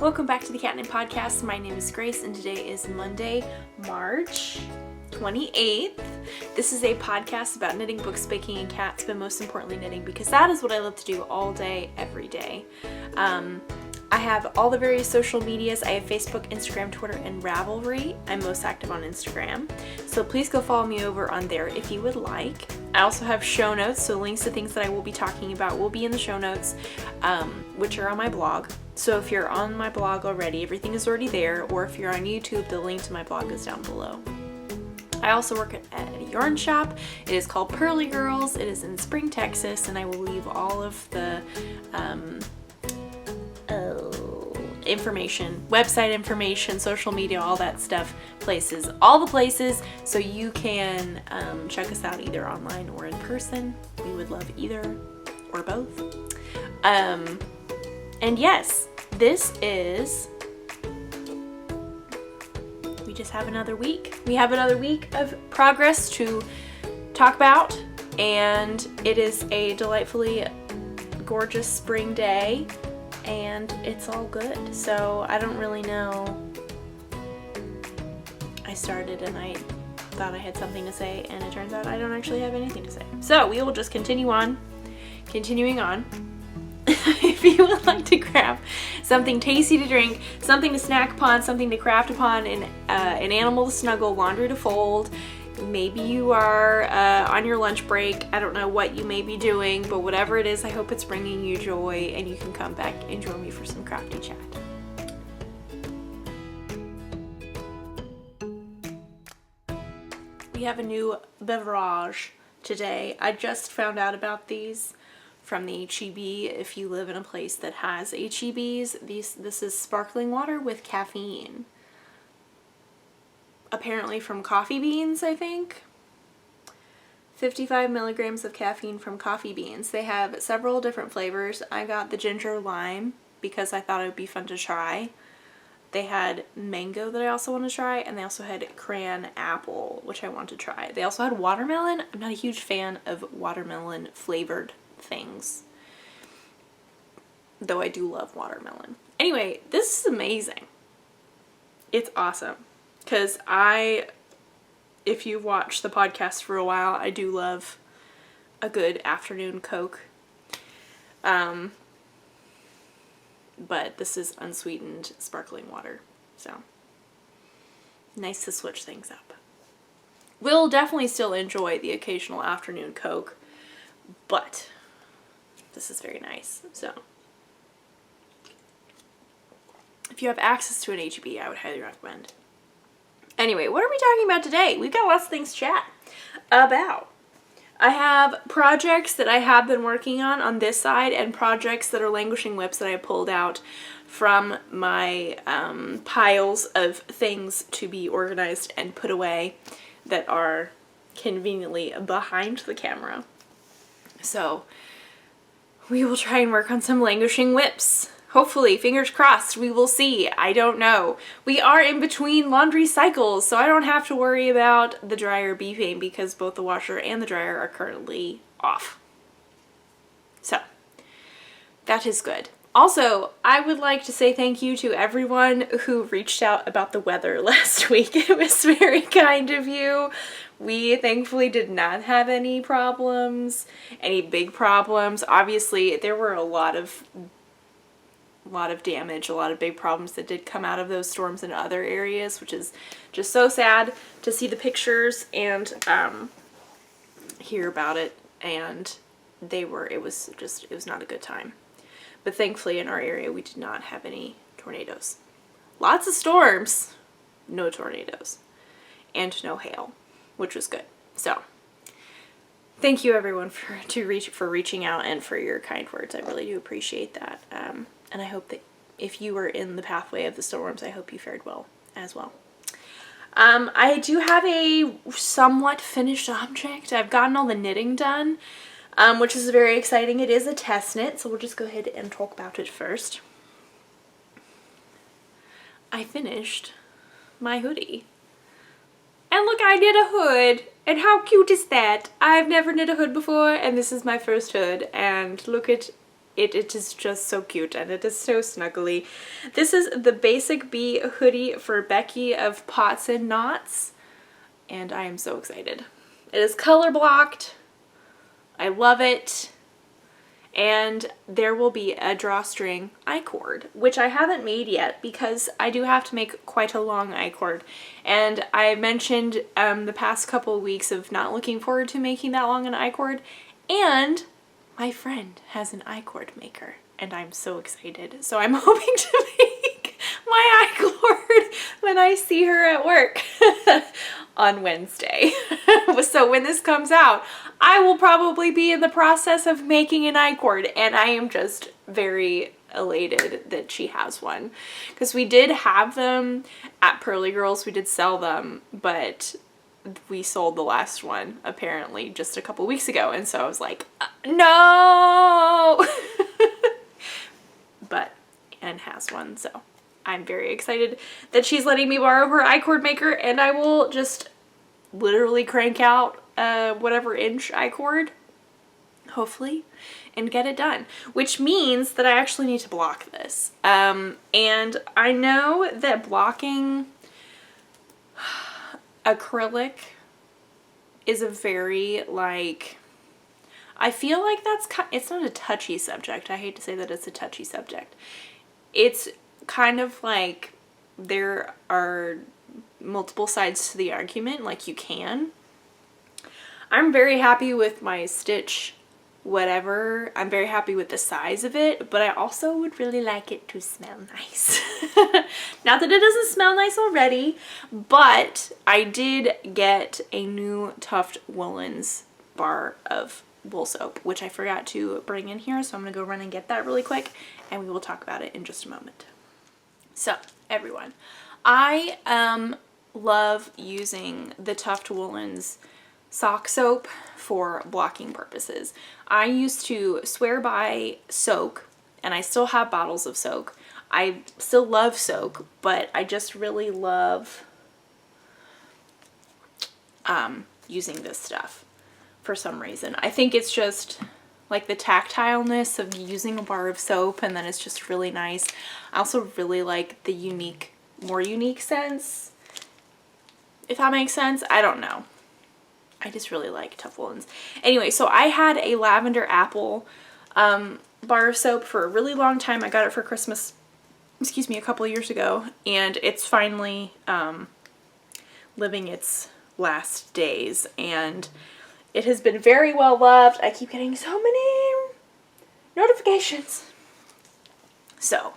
Welcome back to the Catnip Podcast. My name is Grace and today is Monday, March 28th. This is a podcast about knitting, books, baking, and cats, but most importantly knitting, because that is what I love to do all day, every day. I have all the various social medias. I have Facebook, Instagram, Twitter, and Ravelry. I'm most active on Instagram, so please go follow me over on there if you would like. I also have show notes, so links to things that I will be talking about will be in the show notes, which are on my blog. So if you're on my blog already, everything is already there, or if you're on YouTube, the link to my blog is down below. I also work at a yarn shop. It is called Pearly Girls. It is in Spring, Texas, and I will leave all of the information, website information, social media, all that stuff, all the places, so you can check us out either online or in person. We would love either or both. And yes, we just have another week. We have another week of progress to talk about, and it is a delightfully gorgeous spring day, and it's all good. So I don't really know. I started and I thought I had something to say, and it turns out I don't actually have anything to say. So we will just continuing on. If you would like to grab something tasty to drink, something to snack upon, something to craft upon, an animal to snuggle, laundry to fold, maybe you are on your lunch break, I don't know what you may be doing, but whatever it is, I hope it's bringing you joy and you can come back and join me for some crafty chat. We have a new beverage today. I just found out about these from the HEB. If you live in a place that has HEBs, this is sparkling water with caffeine. Apparently from coffee beans, I think. 55 milligrams of caffeine from coffee beans. They have several different flavors. I got the ginger lime because I thought it would be fun to try. They had mango that I also want to try, and they also had cran apple, which I want to try. They also had watermelon. I'm not a huge fan of watermelon flavored things, though I do love watermelon. Anyway, this is amazing. It's awesome. Because if you've watched the podcast for a while, I do love a good afternoon Coke. But this is unsweetened sparkling water, so nice to switch things up. We'll definitely still enjoy the occasional afternoon Coke, but this is very nice. So if you have access to an HEB, I would highly recommend. Anyway, what are we talking about today? We've got lots of things to chat about. I have projects that I have been working on this side, and projects that are languishing WIPS that I pulled out from my piles of things to be organized and put away that are conveniently behind the camera. So we will try and work on some languishing WIPS. Hopefully, fingers crossed, we will see. I don't know. We are in between laundry cycles, so I don't have to worry about the dryer beeping because both the washer and the dryer are currently off. So, that is good. Also, I would like to say thank you to everyone who reached out about the weather last week. It was very kind of you. We thankfully did not have any problems, any big problems. Obviously, there were a lot of damage, a lot of big problems that did come out of those storms in other areas, which is just so sad to see the pictures and hear about it. And it was not a good time. But thankfully in our area we did not have any tornadoes. Lots of storms, no tornadoes, and no hail, which was good. So thank you everyone for reaching out and for your kind words. I really do appreciate that. And I hope that if you were in the pathway of the storms, I hope you fared well as well. I do have a somewhat finished object. I've gotten all the knitting done, which is very exciting. It is a test knit, so we'll just go ahead and talk about it first. I finished my hoodie. And look, I knit a hood. And how cute is that? I've never knit a hood before, and this is my first hood. And look at it is just so cute and it is so snuggly. This is the Basic Bee hoodie for Becky of Pots and Knots, and I am so excited. It is color blocked. I love it. And there will be a drawstring I-cord, which I haven't made yet because I do have to make quite a long I-cord. And I mentioned the past couple of weeks of not looking forward to making that long an I-cord, and my friend has an I-cord maker and I'm so excited. So I'm hoping to make my I-cord when I see her at work on Wednesday. So when this comes out, I will probably be in the process of making an I-cord, and I am just very elated that she has one. Because we did have them at Pearly Girls, we did sell them, but we sold the last one apparently just a couple weeks ago, and so I was like, no! But Anne has one, so I'm very excited that she's letting me borrow her I-cord maker, and I will just literally crank out whatever inch I-cord, hopefully, and get it done. Which means that I actually need to block this. And I know that blocking acrylic is a very, like, I feel like it's not a touchy subject. I hate to say that it's a touchy subject. It's kind of like there are multiple sides to the argument, like you can. I'm very happy with my stitch whatever. I'm very happy with the size of it, but I also would really like it to smell nice. Not that it doesn't smell nice already, but I did get a new Tuft Woolens bar of wool soap, which I forgot to bring in here, so I'm gonna go run and get that really quick, and we will talk about it in just a moment. So, everyone, I love using the Tuft Woolens sock soap for blocking purposes. I used to swear by soak, and I still have bottles of soak. I still love soak, but I just really love using this stuff for some reason. I think it's just like the tactileness of using a bar of soap, and then it's just really nice. I also really like the more unique scents, if that makes sense. I don't know. I just really like Tuft Woolens. Anyway, so I had a lavender apple bar of soap for a really long time. I got it for Christmas, excuse me, a couple of years ago, and it's finally living its last days, and it has been very well loved. I keep getting so many notifications. So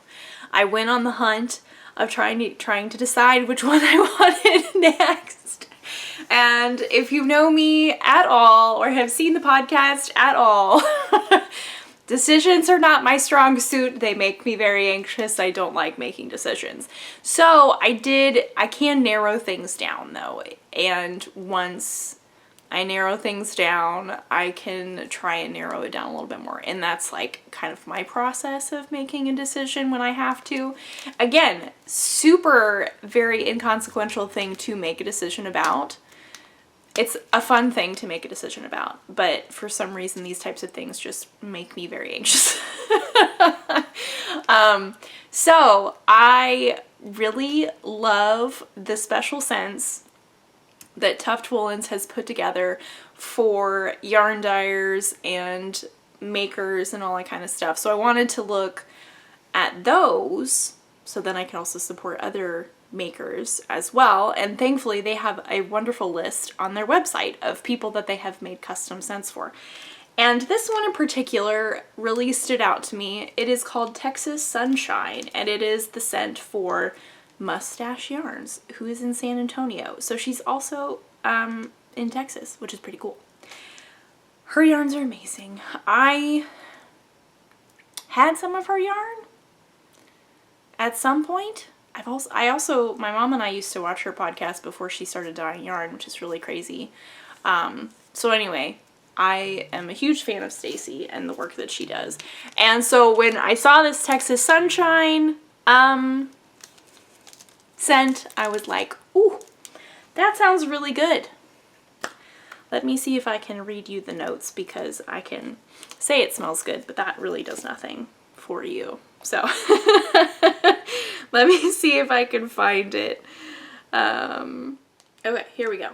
I went on the hunt of trying to decide which one I wanted next. And if you know me at all or have seen the podcast at all, decisions are not my strong suit. They make me very anxious. I don't like making decisions. So I can narrow things down though. And once I narrow things down, I can try and narrow it down a little bit more. And that's like kind of my process of making a decision when I have to. Again, super very inconsequential thing to make a decision about. It's a fun thing to make a decision about, but for some reason these types of things just make me very anxious. So I really love the special scents that Tuft Woolens has put together for yarn dyers and makers and all that kind of stuff. So I wanted to look at those so then I can also support other makers as well, and thankfully they have a wonderful list on their website of people that they have made custom scents for. And this one in particular really stood out to me. It is called Texas Sunshine, and it is the scent for Mustache Yarns, who is in San Antonio. So she's also in Texas, which is pretty cool. Her yarns are amazing. I had some of her yarn at some point. I also, my mom and I used to watch her podcast before she started dyeing yarn, which is really crazy. So anyway, I am a huge fan of Stacy and the work that she does. And so when I saw this Texas Sunshine scent, I was like, ooh, that sounds really good. Let me see if I can read you the notes, because I can say it smells good, but that really does nothing for you. So let me see if I can find it. Okay, here we go.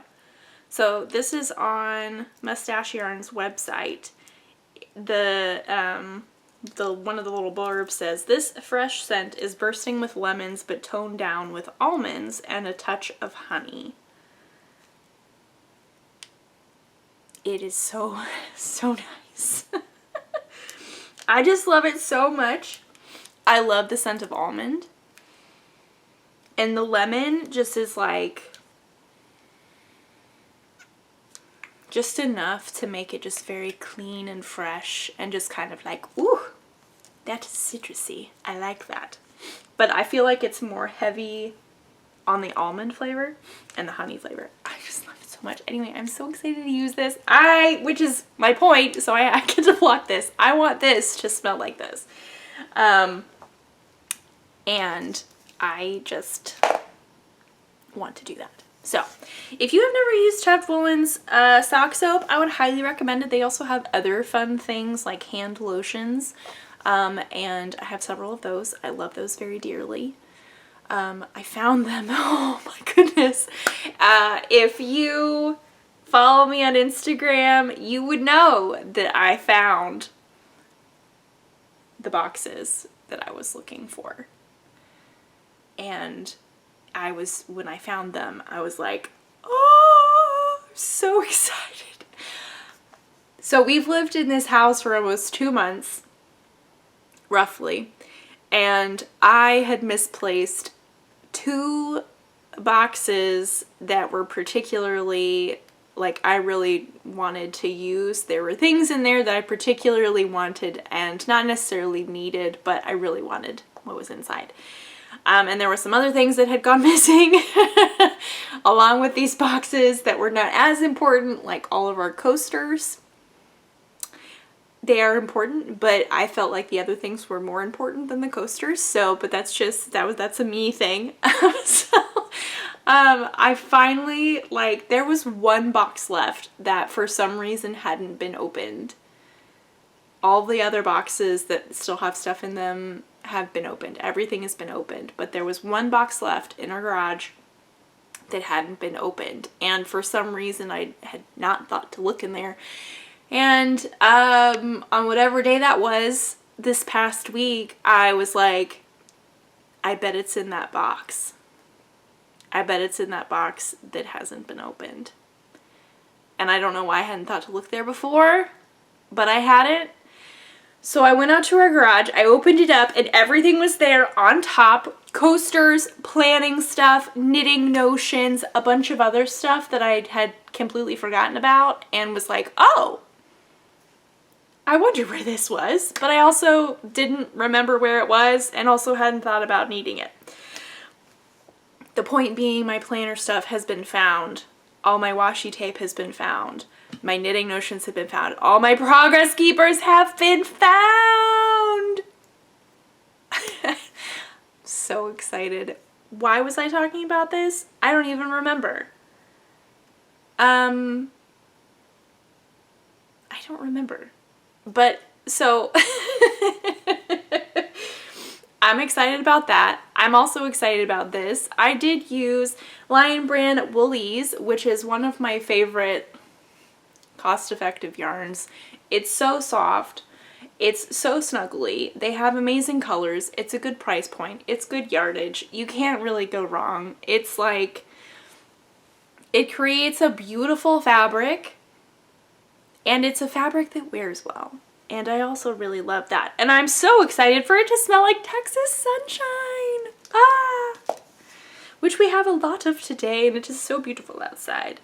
So this is on Mustache Yarn's website. The one of the little blurbs says, "This fresh scent is bursting with lemons but toned down with almonds and a touch of honey." It is so nice. I just love it so much. I love the scent of almond. And the lemon just is like, just enough to make it just very clean and fresh and just kind of like, ooh, that is citrusy. I like that. But I feel like it's more heavy on the almond flavor and the honey flavor. I just love it so much. Anyway, I'm so excited to use this. Which is my point, so I get to vlog this. I want this to smell like this. And I just want to do that. So, if you have never used Tuft Woolen's sock soap, I would highly recommend it. They also have other fun things like hand lotions, and I have several of those. I love those very dearly. I found them. Oh my goodness. If you follow me on Instagram, you would know that I found the boxes that I was looking for. And when I found them, I was like, oh, I'm so excited. So we've lived in this house for almost 2 months, roughly, and I had misplaced 2 boxes that were particularly, like, I really wanted to use. There were things in there that I particularly wanted and not necessarily needed, but I really wanted what was inside. And there were some other things that had gone missing along with these boxes that were not as important, like all of our coasters. They are important, but I felt like the other things were more important than the coasters. So, but that's just, that's a me thing. I finally, like, there was 1 box left that for some reason hadn't been opened. All the other boxes that still have stuff in them have been opened. Everything has been opened, but there was 1 box left in our garage that hadn't been opened, and for some reason I had not thought to look in there. And on whatever day that was this past week, I was like, I bet it's in that box. I bet it's in that box that hasn't been opened. And I don't know why I hadn't thought to look there before, but I hadn't. So I went out to our garage, I opened it up, and everything was there on top. Coasters, planning stuff, knitting notions, a bunch of other stuff that I had completely forgotten about, and was like, oh, I wonder where this was. But I also didn't remember where it was, and also hadn't thought about needing it. The point being, my planner stuff has been found. All my washi tape has been found. My knitting notions have been found. All my progress keepers have been found. So excited. Why was I talking about this? I don't even remember. I don't remember. But so I'm excited about that. I'm also excited about this. I did use Lion Brand Woolies, which is one of my favorite cost-effective yarns. It's so soft. It's so snuggly. They have amazing colors. It's a good price point. It's good yardage. You can't really go wrong. It's like, it creates a beautiful fabric, and it's a fabric that wears well. And I also really love that. And I'm so excited for it to smell like Texas sunshine. Ah! Which we have a lot of today, and it is so beautiful outside.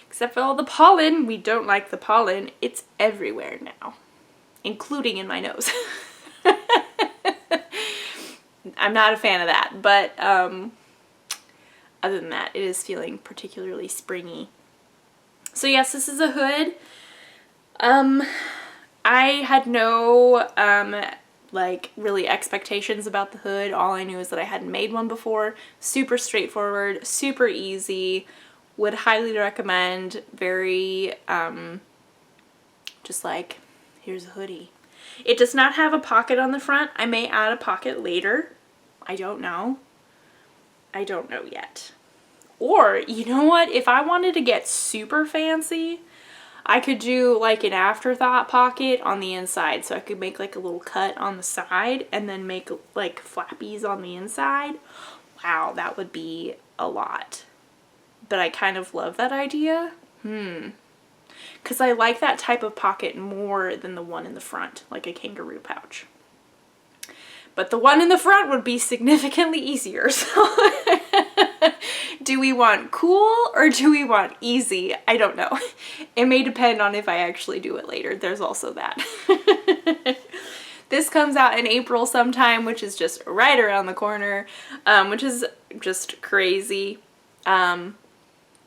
Except for all the pollen. We don't like the pollen. It's everywhere now, including in my nose. I'm not a fan of that, but other than that, it is feeling particularly springy. So yes, this is a hood. I had no like really expectations about the hood. All I knew is that I hadn't made one before. Super straightforward, super easy, Would highly recommend. Very, just like, here's a hoodie. It does not have a pocket on the front. I may add a pocket later. I don't know. I don't know yet. Or, you know what? If I wanted to get super fancy, I could do like an afterthought pocket on the inside. So I could make like a little cut on the side and then make like flappies on the inside. Wow, that would be a lot. But I kind of love that idea. Because I like that type of pocket more than the one in the front, like a kangaroo pouch. But the one in the front would be significantly easier. So do we want cool or do we want easy? I don't know. It may depend on if I actually do it later. There's also that. This comes out in April sometime, which is just right around the corner, which is just crazy.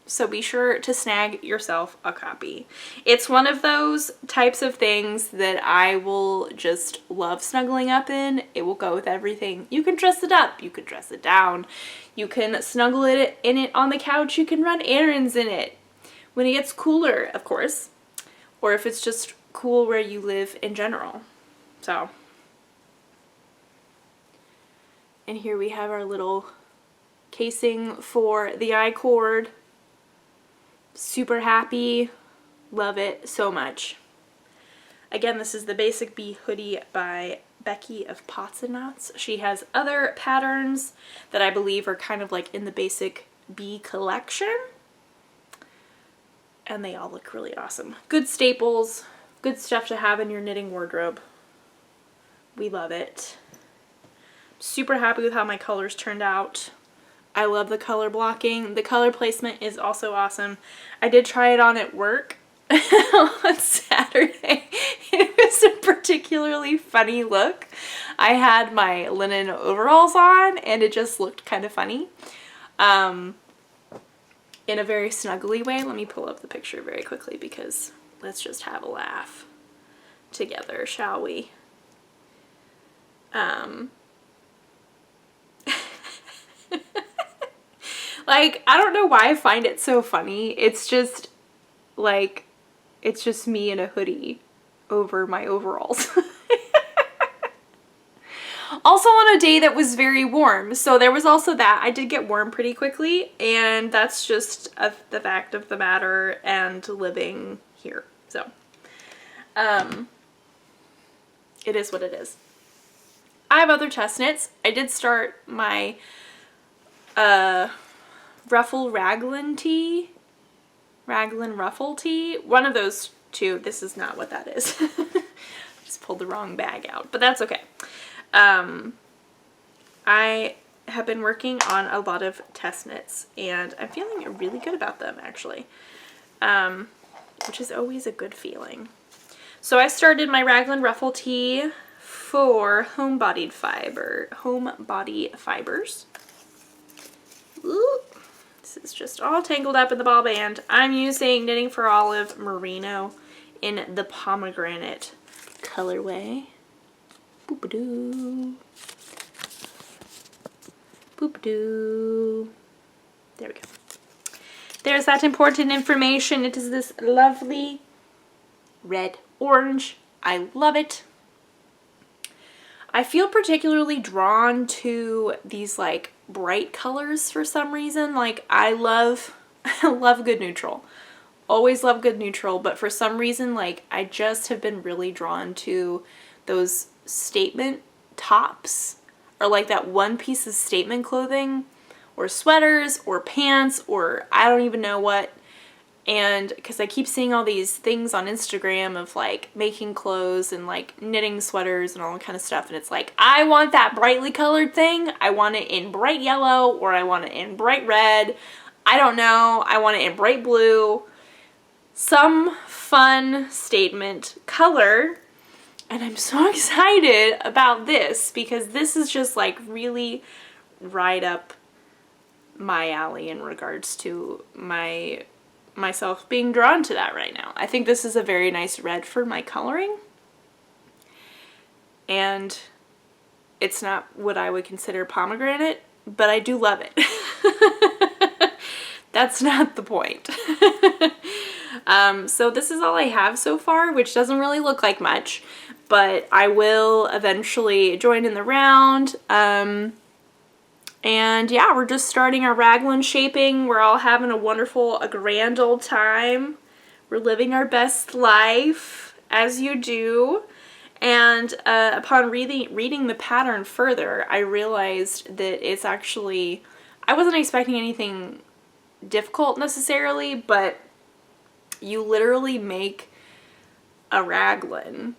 So be sure to snag yourself a copy. It's one of those types of things that I will just love snuggling up in. It will go with everything. You can dress it up, you can dress it down, you can snuggle it in it on the couch, you can run errands in it. When it gets cooler, of course, or if it's just cool where you live in general. So, and here we have our little casing for the I-cord. Super happy, love it so much. Again, this is the Basic Bee hoodie by Becky of Pots and Knots. She has other patterns that I believe are kind of like in the Basic Bee collection. And they all look really awesome. Good staples, good stuff to have in your knitting wardrobe. We love it. Super happy with how my colors turned out. I love the color blocking. The color placement is also awesome. I did try it on at work on Saturday. It was a particularly funny look. I had my linen overalls on and it just looked kind of funny. In a very snuggly way. Let me pull up the picture very quickly because let's just have a laugh together, shall we? Like, I don't know why I find it so funny. It's just, like, it's just me in a hoodie over my overalls. Also on a day that was very warm. So there was also that. I did get warm pretty quickly. And that's just the fact of the matter and living here. So, it is what it is. I have other test knits. I did start my, ruffle raglan tee, raglan ruffle tee, one of those two. This is not what that is. Just pulled the wrong bag out, but that's okay. I have been working on a lot of test knits and I'm feeling really good about them actually, which is always a good feeling. So I started my raglan ruffle tee for home body fibers. Ooh. This is just all tangled up in the ball band. I'm using Knitting for Olive Merino in the pomegranate colorway. Boop-a-doo. Boop-a-doo. There we go. There's that important information. It is this lovely red orange. I love it. I feel particularly drawn to these like bright colors for some reason. Like I love good neutral. Always love good neutral, but for some reason like I just have been really drawn to those statement tops or like that one piece of statement clothing or sweaters or pants or I don't even know what. And because I keep seeing all these things on Instagram of like making clothes and like knitting sweaters and all that kind of stuff, and it's like I want that brightly colored thing. I want it in bright yellow or I want it in bright red. I don't know. I want it in bright blue. Some fun statement color. And I'm so excited about this because this is just like really right up my alley in regards to myself being drawn to that right now. I think this is a very nice red for my coloring. And it's not what I would consider pomegranate, but I do love it. That's not the point. So this is all I have so far, which doesn't really look like much, but I will eventually join in the round. And yeah, we're just starting our raglan shaping. We're all having a grand old time. We're living our best life, as you do. And upon reading the pattern further, I realized that it's actually, I wasn't expecting anything difficult necessarily, but you literally make a raglan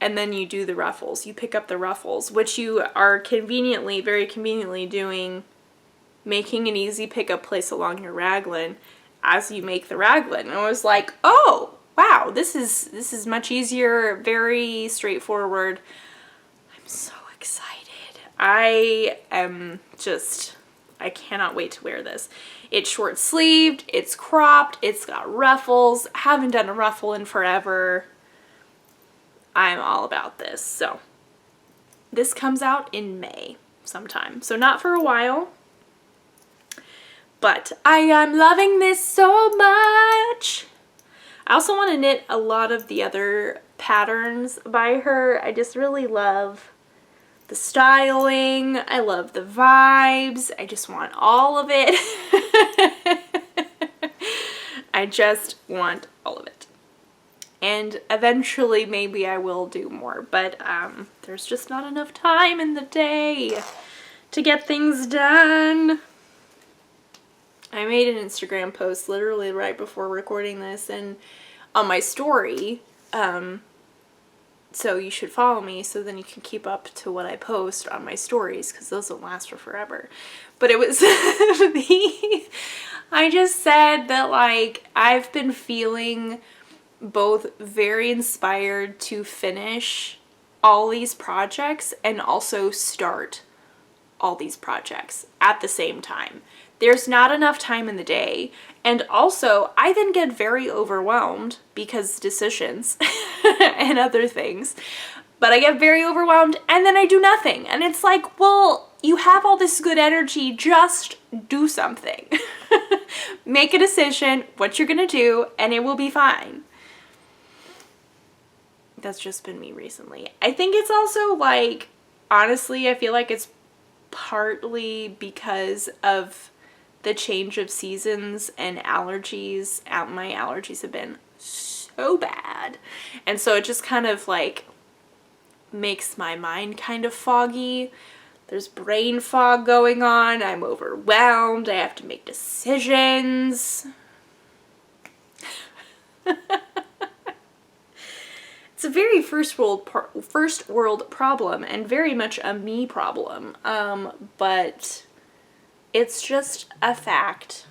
and then you do the ruffles. You pick up the ruffles, which you are conveniently, very conveniently doing, making an easy pickup place along your raglan as you make the raglan. And I was like, oh, wow, this is much easier, very straightforward. I'm so excited. I cannot wait to wear this. It's short sleeved, it's cropped, it's got ruffles. Haven't done a ruffle in forever. I'm all about this. So this comes out in May sometime. So not for a while, but I am loving this so much. I also want to knit a lot of the other patterns by her. I just really love the styling. I love the vibes. I just want all of it. I just want all of it. And eventually maybe I will do more, but there's just not enough time in the day to get things done. I made an Instagram post literally right before recording this and on my story, so you should follow me so then you can keep up to what I post on my stories, because those don't last for forever. But it was I just said that, like, I've been feeling both very inspired to finish all these projects and also start all these projects at the same time. There's not enough time in the day, and also I then get very overwhelmed because decisions and other things, but I get very overwhelmed and then I do nothing, and it's like, well, you have all this good energy, just do something. Make a decision what you're gonna do and it will be fine. That's just been me recently. I think it's also, like, honestly, I feel like it's partly because of the change of seasons and allergies. My allergies have been so bad, and so it just kind of like makes my mind kind of foggy. There's brain fog going on. I'm overwhelmed. I have to make decisions. It's a very first world problem, and very much a me problem, but it's just a fact.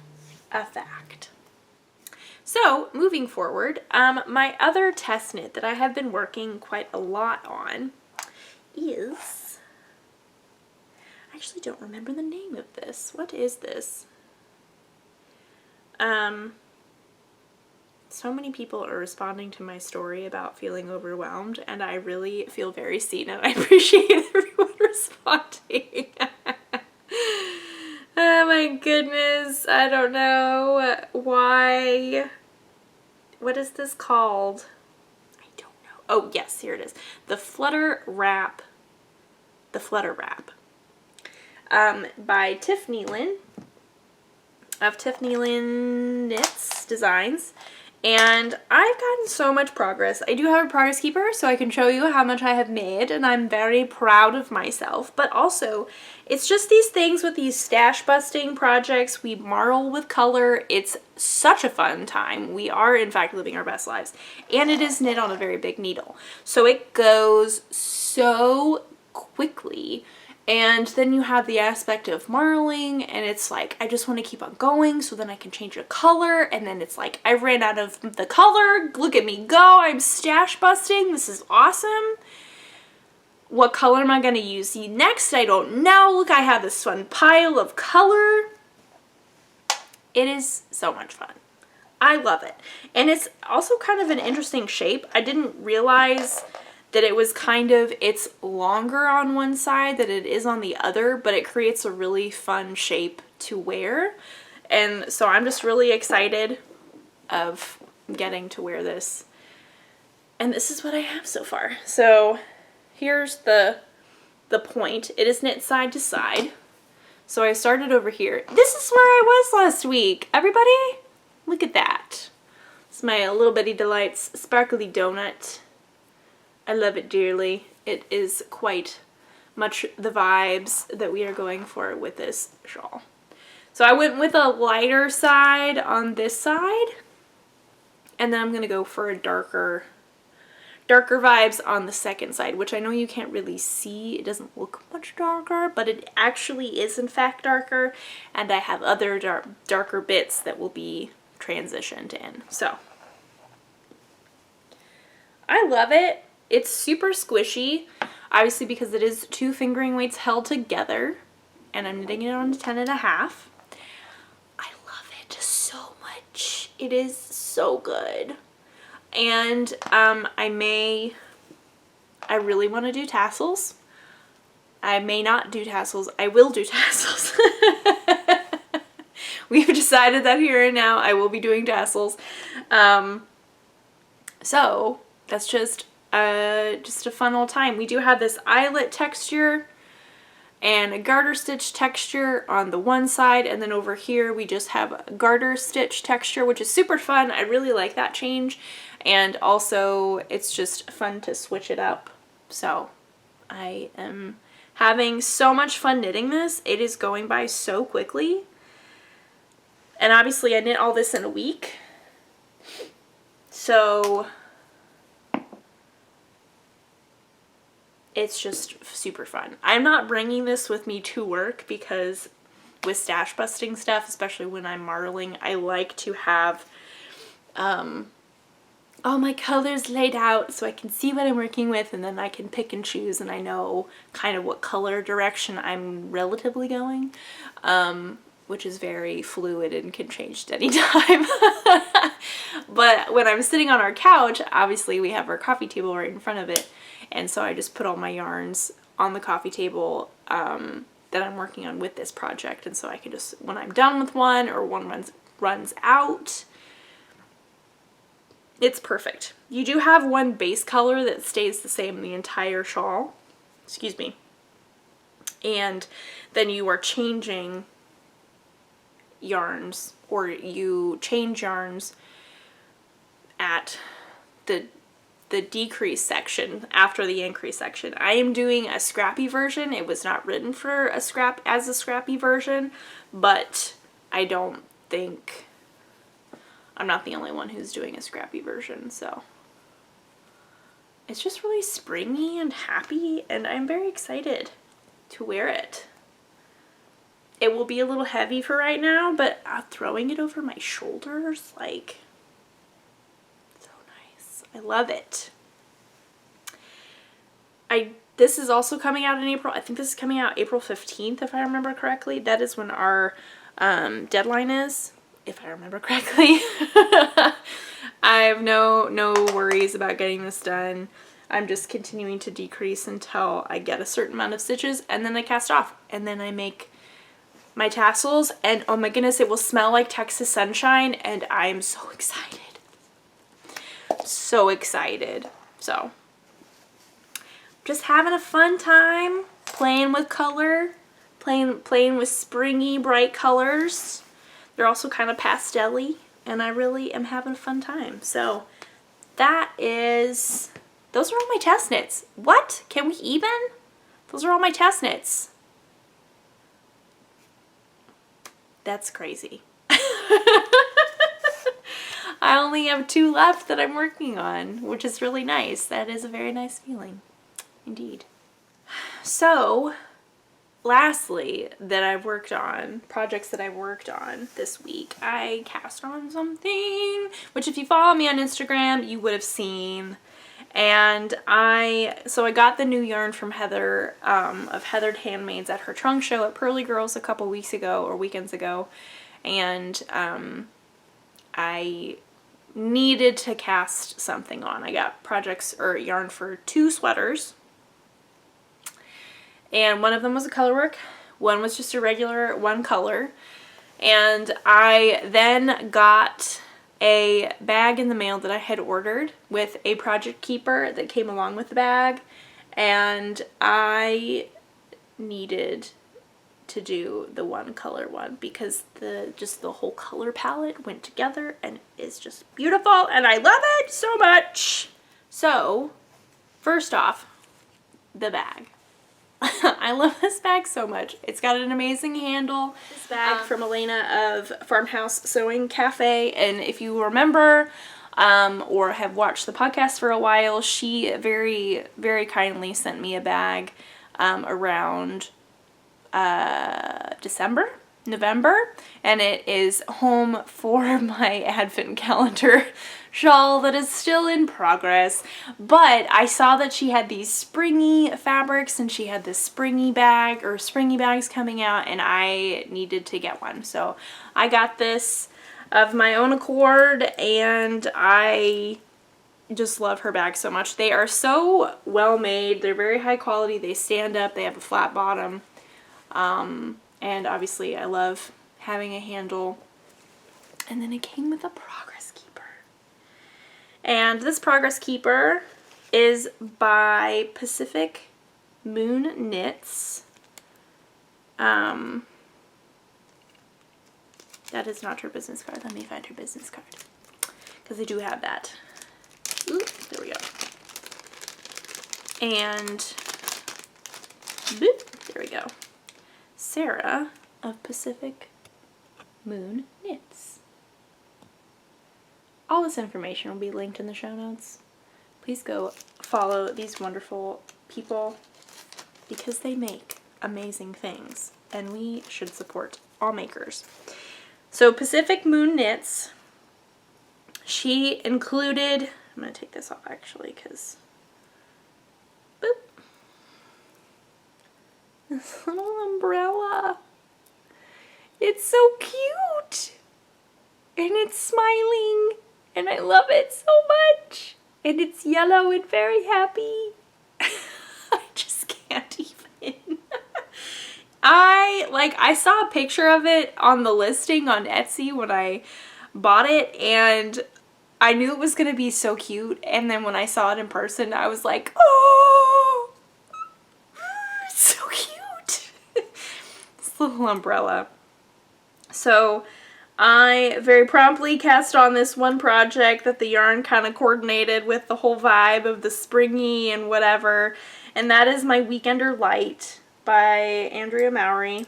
So moving forward, my other test knit that I have been working quite a lot on is, I actually don't remember the name of this. What is this? So many people are responding to my story about feeling overwhelmed, and I really feel very seen, and I appreciate everyone responding. Oh my goodness, I don't know why. What is this called? I don't know. Oh yes, here it is. The Flutter Wrap. The Flutter Wrap. By Tiffany Lynn of Tiffany Lynn Knits Designs. And I've gotten so much progress. I do have a progress keeper, so I can show you how much I have made, and I'm very proud of myself. But also, it's just these things with these stash busting projects. We marl with color. It's such a fun time. We are, in fact, living our best lives. And it is knit on a very big needle. So it goes so quickly. And then you have the aspect of marling, and it's like, I just want to keep on going so then I can change a color, and then it's like, I ran out of the color, look at me go, I'm stash busting, this is awesome. What color am I going to use next? I don't know. Look, I have this fun pile of color. It is so much fun. I love it. And it's also kind of an interesting shape. I didn't realize that it was kind of, it's longer on one side than it is on the other, but it creates a really fun shape to wear. And so I'm just really excited of getting to wear this. And this is what I have so far. So here's the point. It is knit side to side. So I started over here. This is where I was last week. Everybody, look at that. It's my Little Bitty Delights Sparkly Donut. I love it dearly. It is quite much the vibes that we are going for with this shawl. So I went with a lighter side on this side, and then I'm going to go for a darker vibes on the second side, which I know you can't really see. It doesn't look much darker, but it actually is in fact darker, and I have other darker bits that will be transitioned in. So I love it. It's super squishy, obviously because it is 2 fingering weights held together, and I'm knitting it on to 10.5. I love it so much. It is so good. And I really want to do tassels. I may not do tassels. I will do tassels. We've decided that here and now I will be doing tassels. So that's just a fun old time. We do have this eyelet texture and a garter stitch texture on the one side, and then over here we just have a garter stitch texture, which is super fun. I really like that change, and also it's just fun to switch it up. So I am having so much fun knitting this. It is going by so quickly, and obviously I knit all this in a week, so it's just super fun. I'm not bringing this with me to work because with stash busting stuff, especially when I'm marling, I like to have all my colors laid out so I can see what I'm working with, and then I can pick and choose, and I know kind of what color direction I'm relatively going, which is very fluid and can change at any time. But when I'm sitting on our couch, obviously we have our coffee table right in front of it, and so I just put all my yarns on the coffee table that I'm working on with this project, and so I can just, when I'm done with one or one runs out, it's perfect. You do have one base color that stays the same in the entire shawl, excuse me, and then you are changing yarns, or you change yarns at the decrease section after the increase section. I am doing a scrappy version. It was not written for a scrappy version, but I don't think I'm not the only one who's doing a scrappy version, so it's just really springy and happy, and I'm very excited to wear it. It will be a little heavy for right now, but throwing it over my shoulders, like, so nice. I love it. This is also coming out in April. I think this is coming out April 15th, if I remember correctly. That is when our deadline is, if I remember correctly. I have no worries about getting this done. I'm just continuing to decrease until I get a certain amount of stitches, and then I cast off, and then I make my tassels, and oh my goodness, it will smell like Texas sunshine, and I'm so excited. So excited. So just having a fun time playing with color, playing with springy bright colors. They're also kind of pastel-y, and I really am having a fun time. So that is, those are all my test knits. What? Can we even? Those are all my test knits. That's crazy. I only have 2 left that I'm working on, which is really nice. That is a very nice feeling. Indeed. So, lastly, that I've worked on, projects that I've worked on this week, I cast on something, which if you follow me on Instagram, you would have seen. And I got the new yarn from Heather, of Heathered Handmaids at her trunk show at Pearly Girls a couple weeks ago, or weekends ago, and I needed to cast something on. I got projects, or yarn for 2 sweaters, and one of them was a color work, one was just a regular one color, And I then got a bag in the mail that I had ordered with a project keeper that came along with the bag, and I needed to do the one color one because the whole color palette went together and is just beautiful, and I love it so much. So first off, the bag. I love this bag so much. It's got an amazing handle. This bag from Elena of Farmhouse Sewing Cafe, and if you remember or have watched the podcast for a while, she very, very kindly sent me a bag around November, and it is home for my advent calendar shawl that is still in progress. But I saw that she had these springy fabrics and she had this springy bag or springy bags coming out, and I needed to get one. So I got this of my own accord, and I just love her bag so much. They are so well made. They're very high quality. They stand up. They have a flat bottom. And obviously I love having a handle. And then it came with a progress keeper. And this progress keeper is by Pacific Moon Knits. That is not her business card. Let me find her business card, because I do have that. Ooh, there we go. And boop, there we go. Sarah of Pacific Moon Knits. All this information will be linked in the show notes. Please go follow these wonderful people because they make amazing things, and we should support all makers. So Pacific Moon Knits, she included, I'm going to take this off actually because, boop, this little umbrella. It's so cute, and it's smiling, and I love it so much, and it's yellow and very happy. I just can't even. I saw a picture of it on the listing on Etsy when I bought it, and I knew it was going to be so cute, and then when I saw it in person, I was like, oh, it's so cute. This little umbrella. So I very promptly cast on this one project that the yarn kind of coordinated with the whole vibe of the springy and whatever, and that is my Weekender Light by Andrea Mowry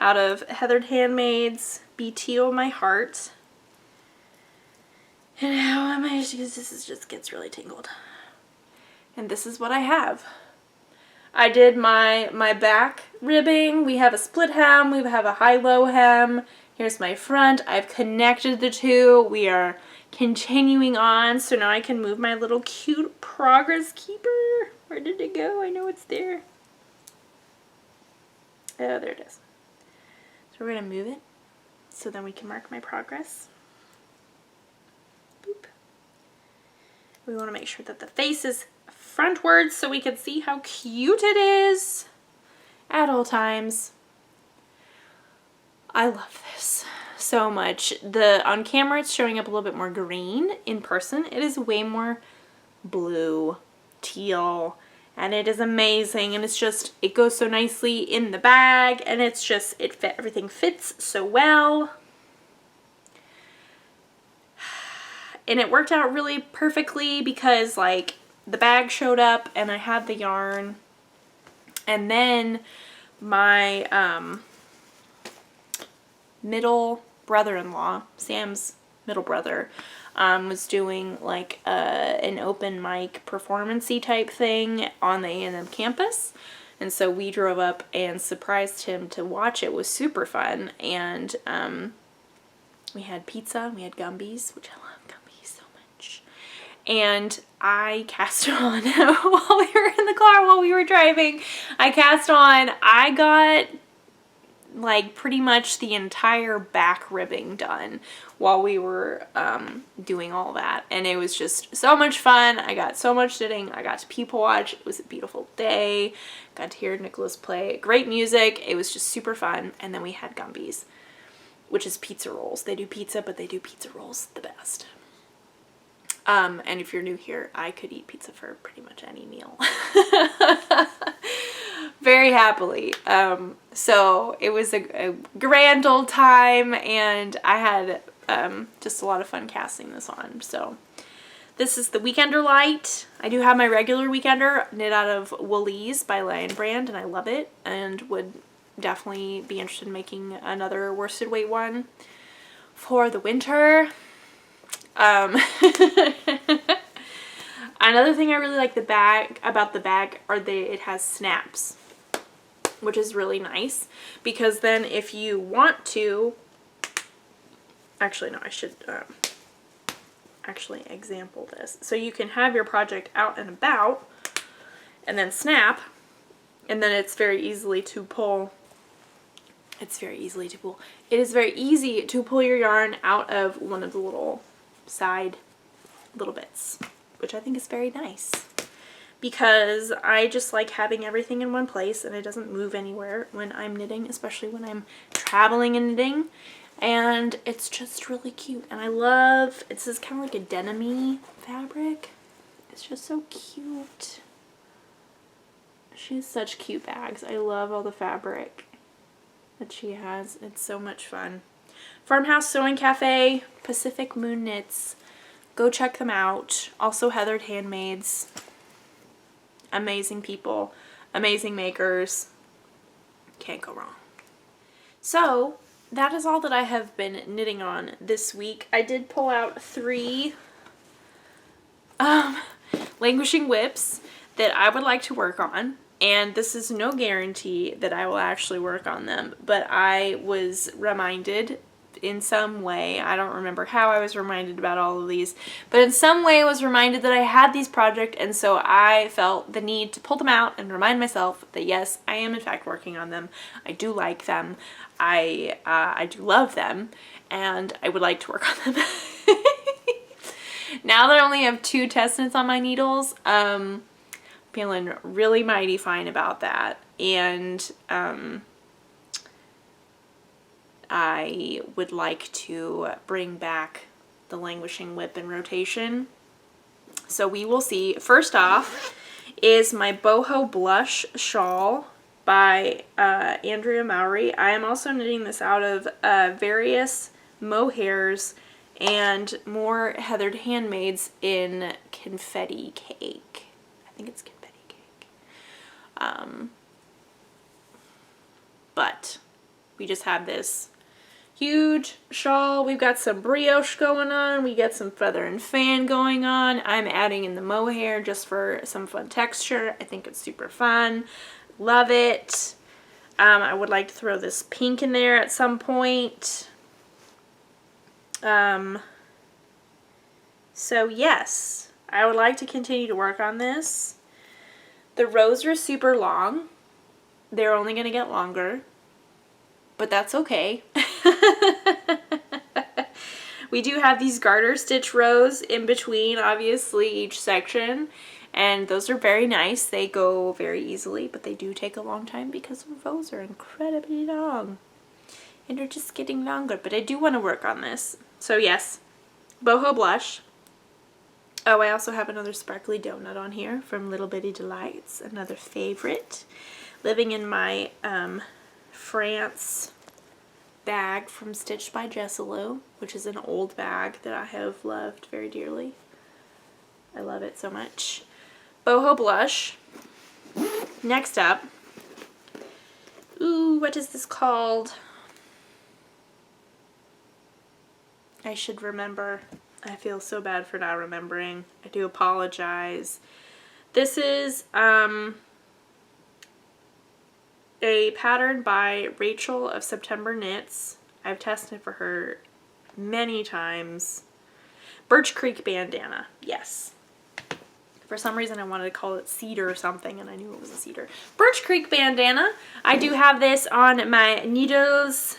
out of Heathered Handmaids, Be Teal My Heart. And how am I, this just gets really tangled. And this is what I have. I did my back ribbing. We have a split hem, we have a high-low hem. Here's my front. I've connected the two. We are continuing on, so now I can move my little cute progress keeper. Where did it go? I know it's there. Oh, there it is. So we're going to move it so then we can mark my progress. Boop. We want to make sure that the face is frontwards so we can see how cute it is at all times. I love this so much. On camera it's showing up a little bit more green. In person it is way more blue, teal, and it is amazing, and it's just, it goes so nicely in the bag, and it's just, everything fits so well. And it worked out really perfectly because like the bag showed up and I had the yarn, and then my middle brother-in-law, Sam's middle brother, was doing like an open mic performance-y type thing on the A&M campus, and so we drove up and surprised him to watch. It was super fun, and we had pizza, we had Gumbies, which I love Gumbies so much, and I cast on while we were in the car, while we were driving. I got like pretty much the entire back ribbing done while we were doing all that, and it was just so much fun. I got so much knitting. I got to people watch. It was a beautiful day. Got to hear Nicholas play great music. It was just super fun, and then we had Gumbies. which is pizza rolls. They do pizza, but they do pizza rolls the best. And if you're new here, I could eat pizza for pretty much any meal. Very happily. So it was a grand old time, and I had just a lot of fun casting this on. So this is the Weekender Light. I do have my regular Weekender knit out of Woolies by Lion Brand, and I love it, and would definitely be interested in making another worsted weight one for the winter. Another thing I really like about the bag are it has snaps, which is really nice, because then if you want to, actually no, I should actually example this. So you can have your project out and about and then snap, and then it's very easily to pull. It's very easily to pull. It is very easy to pull your yarn out of one of the little side little bits, which I think is very nice, because I just like having everything in one place and it doesn't move anywhere when I'm knitting, especially when I'm traveling and knitting. And it's just really cute, and I love, it's this kind of like a denim-y fabric. It's just so cute. She has such cute bags. I love all the fabric that she has. It's so much fun. Farmhouse Sewing Cafe, Pacific Moon Knits. Go check them out. Also Heathered Handmaids. Amazing people. Amazing makers. Can't go wrong. So that is all that I have been knitting on this week. I did pull out 3 languishing WIPs that I would like to work on. And this is no guarantee that I will actually work on them, but I was reminded in some way, I don't remember how I was reminded about all of these, but in some way I was reminded that I had these projects, and so I felt the need to pull them out and remind myself that yes, I am in fact working on them. I do like them. I do love them, and I would like to work on them. Now that I only have 2 test knits on my needles, feeling really mighty fine about that, and I would like to bring back the Languishing WIP in rotation. So we will see. First off is my Boho Blush Shawl by Andrea Mowry. I am also knitting this out of various mohairs and more Heathered Handmaids in Confetti Cake. I think it's Confetti Cake. But we just have this huge shawl. We've got some brioche going on. We got some feather and fan going on. I'm adding in the mohair just for some fun texture. I think it's super fun. Love it. I would like to throw this pink in there at some point. So yes, I would like to continue to work on this. The rows are super long. They're only going to get longer, but that's okay. We do have these garter stitch rows in between, obviously, each section, and those are very nice. They go very easily, but they do take a long time because the rows are incredibly long, and they're just getting longer, but I do want to work on this. So yes, Boho Blush. Oh, I also have another sparkly donut on here from Little Bitty Delights, another favorite. Living in my France bag from Stitched by Jessalou, which is an old bag that I have loved very dearly. I love it so much. Boho Blush. Next up. Ooh, what is this called? I should remember. I feel so bad for not remembering. I do apologize. This is a pattern by Rachel of September Knits. I've tested for her many times. Birch Creek Bandana. Yes. For some reason I wanted to call it cedar or something, and I knew it was a cedar. Birch Creek Bandana. I do have this on my needles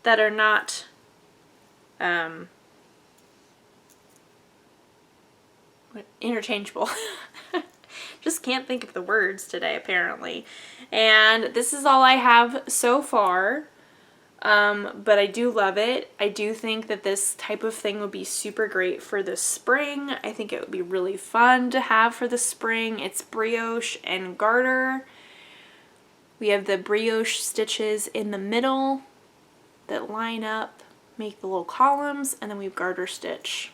that are not interchangeable. Just can't think of the words today, apparently. And this is all I have so far. But I do love it. I do think that this type of thing would be super great for the spring. I think it would be really fun to have for the spring. It's Brioche and Garter. We have the brioche stitches in the middle that line up, make the little columns, and then we have garter stitch.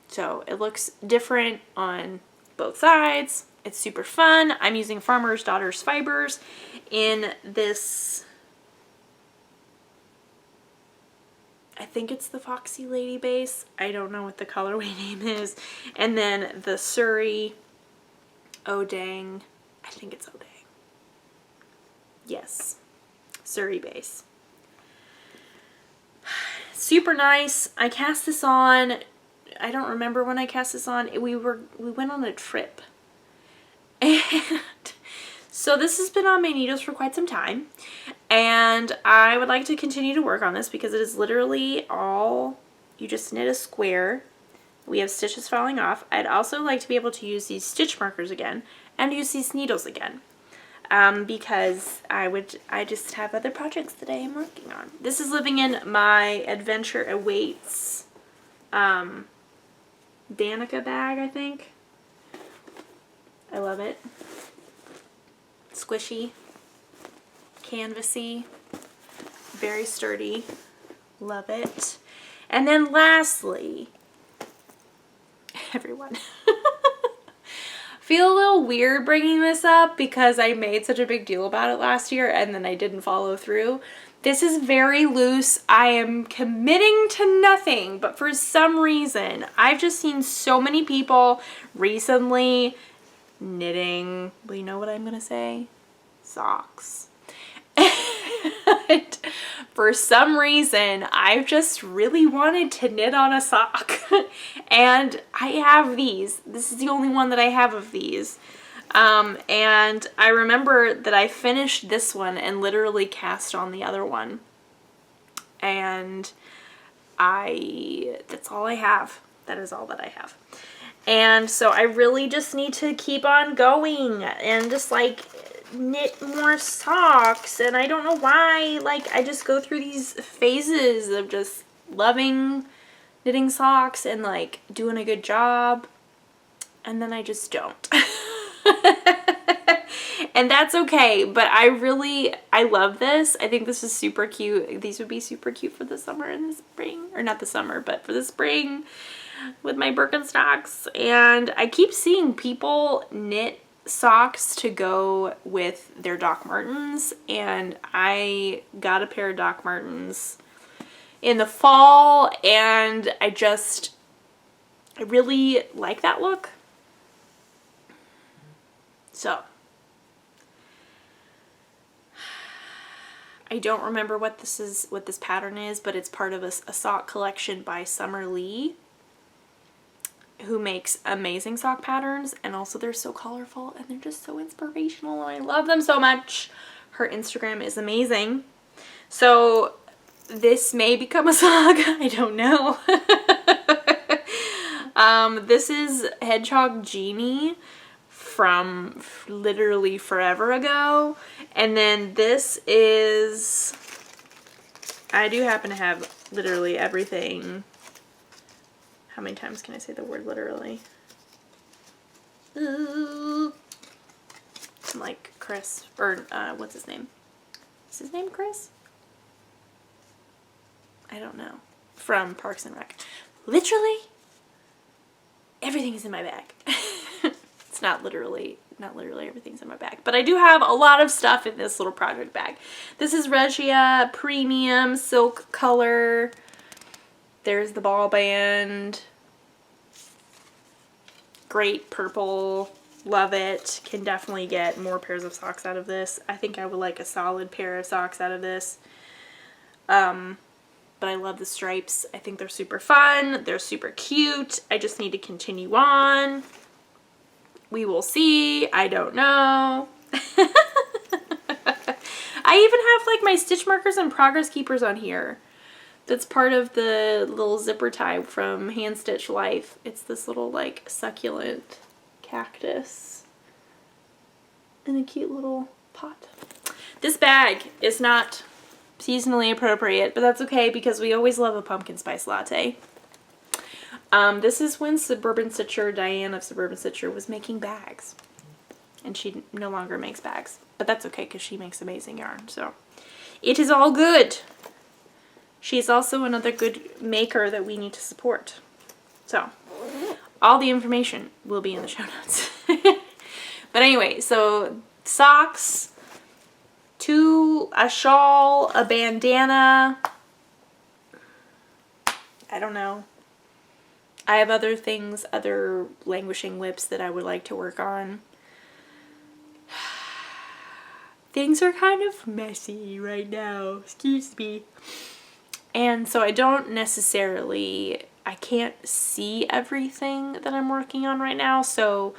So it looks different on both sides. It's super fun. I'm using Farmer's Daughter's fibers in this, I think it's the Foxy Lady base. I don't know what the colorway name is. And then the Surrey Odang, I think it's Odang. Yes, Surrey base. Super nice. I cast this on, I don't remember when I cast this on. We went on a trip. And so this has been on my needles for quite some time. And I would like to continue to work on this because it is literally all, you just knit a square. We have stitches falling off. I'd also like to be able to use these stitch markers again and use these needles again. Because I just have other projects that I am working on. This is living in my Adventure Awaits Danica bag, I think. I love it. Squishy, canvasy, very sturdy. Love it. And then lastly, everyone. Feel a little weird bringing this up because I made such a big deal about it last year and then I didn't follow through. This is very loose. I am committing to nothing, but for some reason, I've just seen so many people recently knitting, well, you know what I'm gonna say? Socks. And for some reason, I've just really wanted to knit on a sock. And I have these. This is the only one that I have of these. And I remember that I finished this one and literally cast on the other one. And that's all I have. That is all that I have. And so I really just need to keep on going and just like knit more socks. And I don't know why, like I just go through these phases of just loving knitting socks and like doing a good job. And then I just don't. And that's okay, but I love this. I think this is super cute. These would be super cute for the summer and the spring, or not the summer, but for the spring with my Birkenstocks. And I keep seeing people knit socks to go with their Doc Martens, and I got a pair of Doc Martens in the fall, and I really like that look. So I don't remember what this pattern is, but it's part of a sock collection by Summer Lee, who makes amazing sock patterns, and also they're so colorful and they're just so inspirational and I love them so much. Her Instagram is amazing. So this may become a sock, I don't know. This is Hedgehog Genie from literally forever ago. And then this is, I do happen to have literally everything. How many times can I say the word literally? Ooh. I'm like Chris, or what's his name? Is his name Chris? I don't know. From Parks and Rec. Literally, everything is in my bag. It's not literally everything's in my bag, but I do have a lot of stuff in this little project bag. This is Regia Premium Silk Color. There's the ball band. Great purple. Love it. Can definitely get more pairs of socks out of this. I think I would like a solid pair of socks out of this. But I love the stripes. I think they're super fun. They're super cute. I just need to continue on. We will see. I don't know. I even have like my stitch markers and progress keepers on here. That's part of the little zipper tie from Hand Stitch Life. It's this little like succulent cactus in a cute little pot. This bag is not seasonally appropriate, but that's okay because we always love a pumpkin spice latte. This is when Suburban Stitcher, Diane of Suburban Stitcher, was making bags. And she no longer makes bags. But that's okay because she makes amazing yarn. So it is all good. She's also another good maker that we need to support. So all the information will be in the show notes. But anyway, so socks, a shawl, a bandana. I don't know. I have other things, other languishing WIPs that I would like to work on. Things are kind of messy right now, excuse me. And so I don't necessarily, I can't see everything that I'm working on right now, so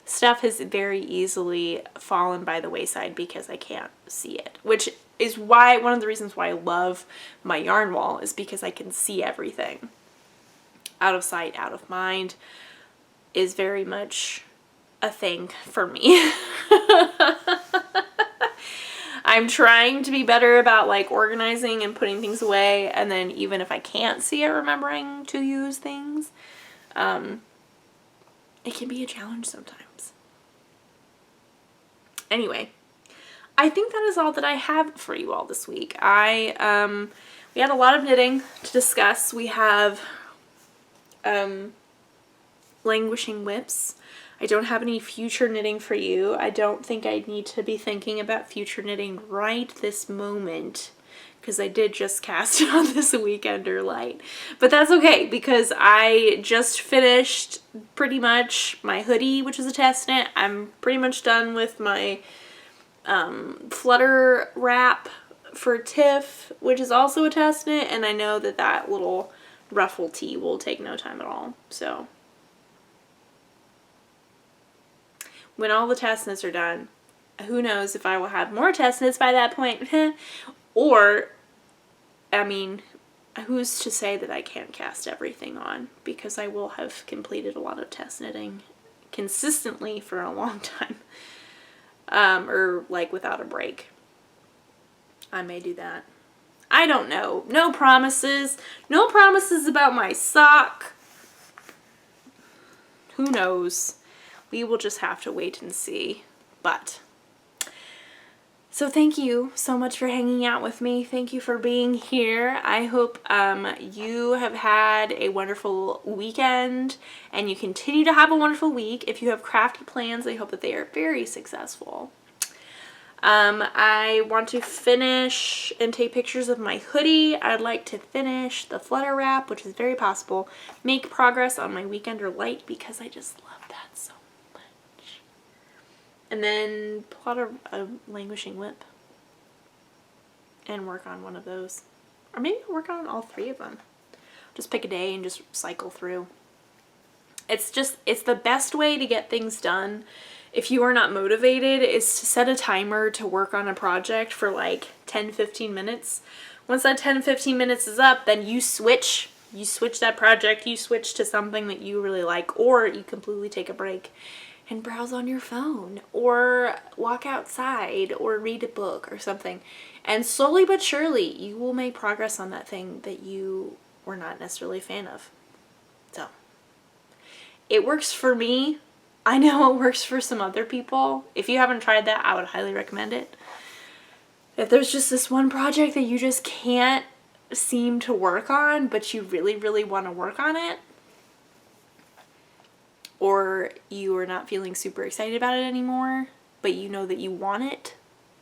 stuff has very easily fallen by the wayside because I can't see it, which is why, one of the reasons why I love my yarn wall is because I can see everything. Out of sight, out of mind is very much a thing for me. I'm trying to be better about like organizing and putting things away, and then even if I can't see it, remembering to use things. It can be a challenge sometimes. Anyway, I think that is all that I have for you all this week. We had a lot of knitting to discuss. We have languishing WIPs. I don't have any future knitting for you. I don't think I need to be thinking about future knitting right this moment because I did just cast it on this weekender light. But that's okay because I just finished pretty much my hoodie, which is a test knit. I'm pretty much done with my flutter wrap for Tiff, which is also a test knit, and I know that that little ruffle tee will take no time at all. So when all the test knits are done, who knows if I will have more test knits by that point. Or, I mean, who's to say that I can't cast everything on, because I will have completed a lot of test knitting consistently for a long time. Or like without a break. I may do that. I don't know. No promises. No promises about my sock. Who knows? We will just have to wait and see. But, so thank you so much for hanging out with me. Thank you for being here. I hope you have had a wonderful weekend and you continue to have a wonderful week. If you have crafty plans, I hope that they are very successful. I want to finish and take pictures of my hoodie. I'd like to finish the flutter wrap, which is very possible. Make progress on my weekender light because I just love that so much. And then plot a languishing WIP and work on one of those. Or maybe I'll work on all three of them. Just pick a day and just cycle through. It's the best way to get things done if you are not motivated is to set a timer to work on a project for like 10-15 minutes. Once that 10-15 minutes is up, then you switch that project, you switch to something that you really like, or you completely take a break and browse on your phone or walk outside or read a book or something. And slowly but surely you will make progress on that thing that you were not necessarily a fan of. So it works for me. I know it works for some other people. If you haven't tried that, I would highly recommend it. If there's just this one project that you just can't seem to work on, but you really, really want to work on it, or you are not feeling super excited about it anymore, but you know that you want it,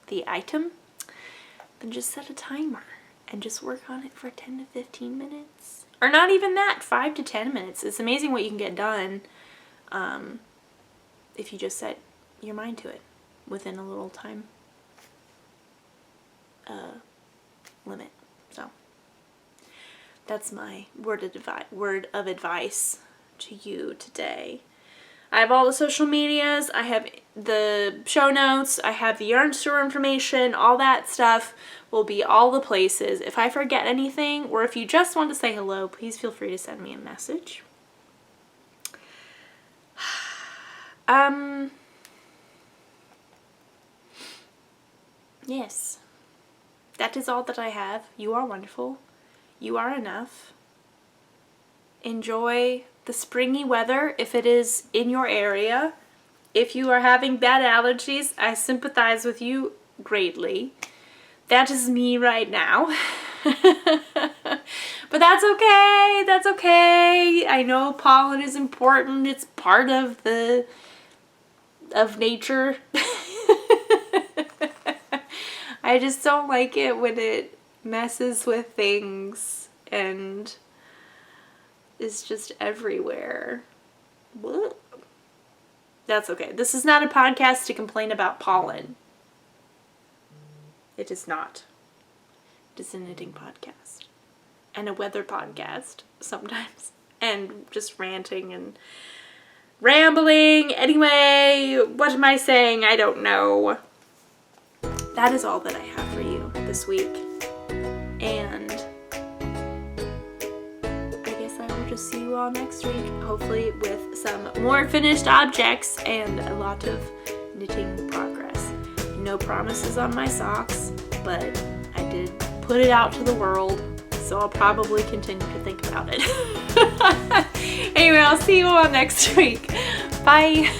the item, then just set a timer and just work on it for 10 to 15 minutes. Or not even that, 5 to 10 minutes. It's amazing what you can get done. If you just set your mind to it within a little time limit. So that's my word of advice to you today. I have all the social medias, I have the show notes, I have the yarn store information, all that stuff will be all the places. If I forget anything, or if you just want to say hello, please feel free to send me a message. Yes. that is all that I have. You are wonderful. You are enough. Enjoy the springy weather if it is in your area. If you are having bad allergies, I sympathize with you greatly. That is me right now. But that's okay. That's okay. I know pollen is important. It's part of nature. I just don't like it when it messes with things and is just everywhere. What? That's okay. This is not a podcast to complain about pollen. It is not. It is a knitting podcast. And a weather podcast sometimes. And just ranting and rambling. Anyway, what am I saying? I don't know. That is all that I have for you this week. And I guess I will just see you all next week. Hopefully with some more finished objects and a lot of knitting progress. No promises on my socks, but I did put it out to the world. So I'll probably continue to think about it. Anyway, I'll see you all next week. Bye.